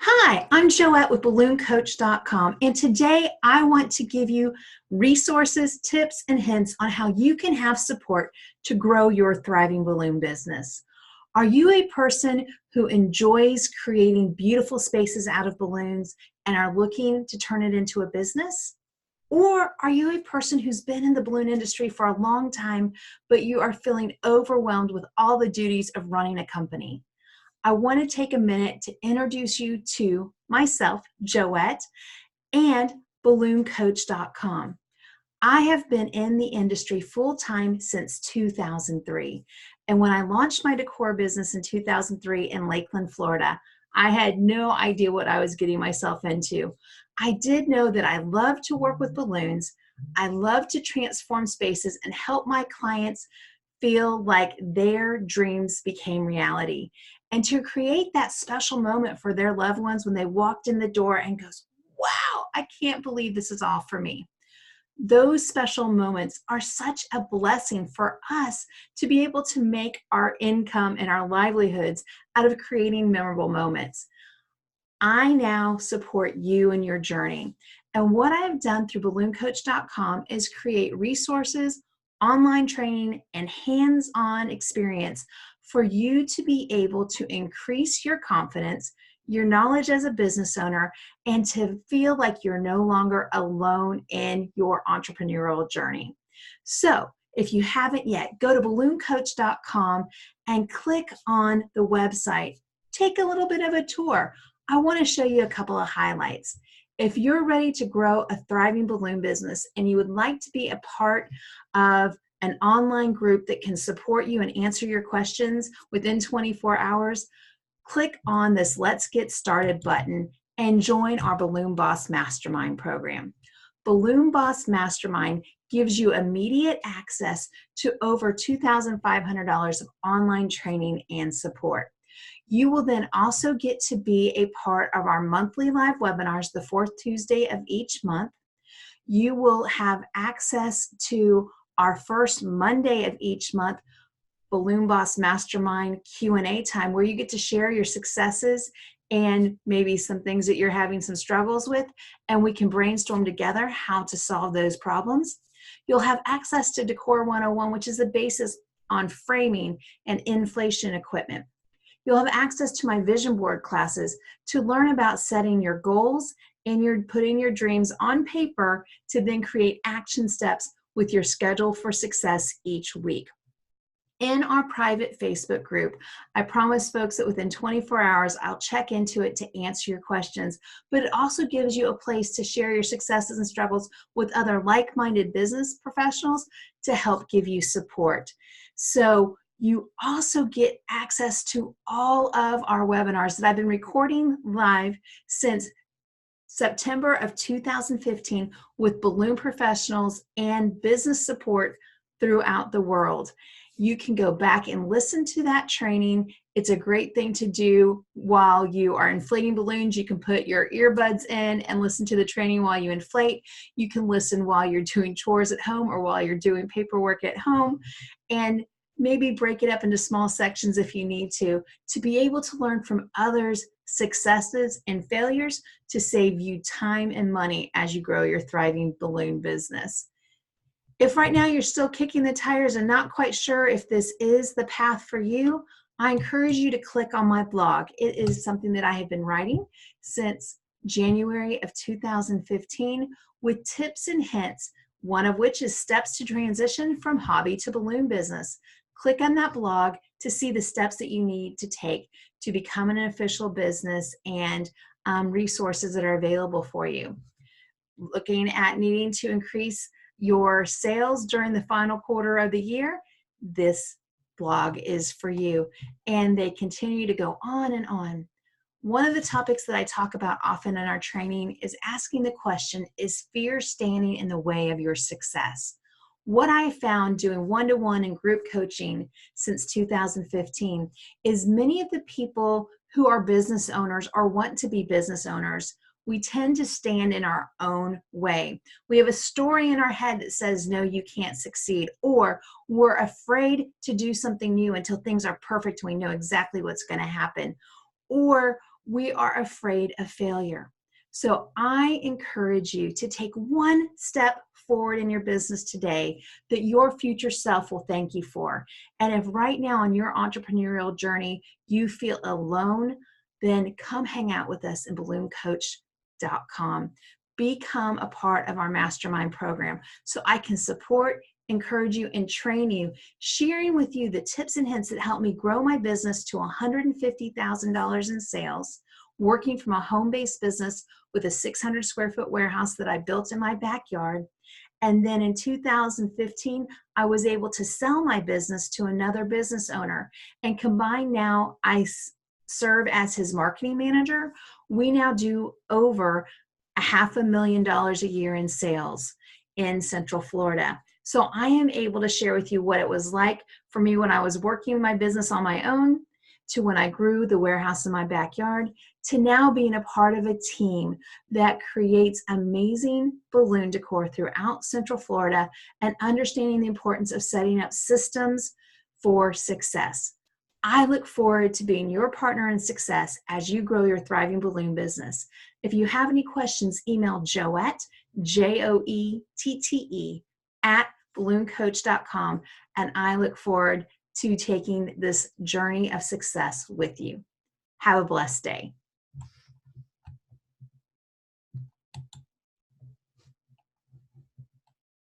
Hi, I'm Joette with BalloonCoach.com, and today I want to give you resources, tips, and hints on how you can have support to grow your thriving balloon business. Are you a person who enjoys creating beautiful spaces out of balloons and are looking to turn it into a business? Or are you a person who's been in the balloon industry for a long time, but you are feeling overwhelmed with all the duties of running a company? I want to take a minute to introduce you to myself, Joette, and BalloonCoach.com. I have been in the industry full-time since 2003. And when I launched my decor business in 2003 in Lakeland, Florida, I had no idea what I was getting myself into. I did know that I love to work with balloons. I love to transform spaces and help my clients feel like their dreams became reality, and to create that special moment for their loved ones when they walked in the door and goes, wow, I can't believe this is all for me. Those special moments are such a blessing for us to be able to make our income and our livelihoods out of creating memorable moments. I now support you in your journey. And what I have done through BalloonCoach.com is create resources, online training, and hands-on experience for you to be able to increase your confidence, your knowledge as a business owner, and to feel like you're no longer alone in your entrepreneurial journey. So if you haven't yet, go to BalloonCoach.com and click on the website. Take a little bit of a tour. I want to show you a couple of highlights. If you're ready to grow a thriving balloon business and you would like to be a part of an online group that can support you and answer your questions within 24 hours, click on this Let's Get Started button and join our Balloon Boss Mastermind program. Balloon Boss Mastermind gives you immediate access to over $2,500 of online training and support. You will then also get to be a part of our monthly live webinars the fourth Tuesday of each month. You will have access to our first Monday of each month Balloon Boss Mastermind Q&A time, where you get to share your successes and maybe some things that you're having some struggles with, and we can brainstorm together how to solve those problems. You'll have access to Decor 101, which is the basis on framing and inflation equipment. You'll have access to my vision board classes to learn about setting your goals and putting your dreams on paper to then create action steps with your schedule for success each week. In our private Facebook group, I promise folks that within 24 hours, I'll check into it to answer your questions, but it also gives you a place to share your successes and struggles with other like-minded business professionals to help give you support. So you also get access to all of our webinars that I've been recording live since September of 2015 with balloon professionals and business support throughout the world. You can go back and listen to that training. It's a great thing to do while you are inflating balloons. You can put your earbuds in and listen to the training while you inflate. You can listen while you're doing chores at home or while you're doing paperwork at home, and maybe break it up into small sections if you need to be able to learn from others' successes and failures to save you time and money as you grow your thriving balloon business. If right now you're still kicking the tires and not quite sure if this is the path for you, I encourage you to click on my blog. It is something that I have been writing since January of 2015 with tips and hints, one of which is steps to transition from hobby to balloon business. Click on that blog to see the steps that you need to take to become an official business and resources that are available for you. Looking at needing to increase your sales during the final quarter of the year, this blog is for you. And they continue to go on and on. One of the topics that I talk about often in our training is asking the question, is fear standing in the way of your success? What I found doing one-to-one and group coaching since 2015 is many of the people who are business owners or want to be business owners, we tend to stand in our own way. We have a story in our head that says, no, you can't succeed, or we're afraid to do something new until things are perfect and we know exactly what's going to happen, or we are afraid of failure. So I encourage you to take one step forward in your business today that your future self will thank you for. And if right now on your entrepreneurial journey you feel alone, then come hang out with us in ballooncoach.com. Become a part of our Mastermind program so I can support, encourage you, and train you, sharing with you the tips and hints that help me grow my business to $150,000 in sales, working from a home-based business with a 600 square foot warehouse that I built in my backyard. And then in 2015, I was able to sell my business to another business owner. And combined now, I serve as his marketing manager. We now do over $500,000 a year in sales in Central Florida. So I am able to share with you what it was like for me when I was working my business on my own, to when I grew the warehouse in my backyard, to now being a part of a team that creates amazing balloon decor throughout Central Florida and understanding the importance of setting up systems for success. I look forward to being your partner in success as you grow your thriving balloon business. If you have any questions, email Joette, Joette, at ballooncoach.com, and I look forward to taking this journey of success with you. Have a blessed day.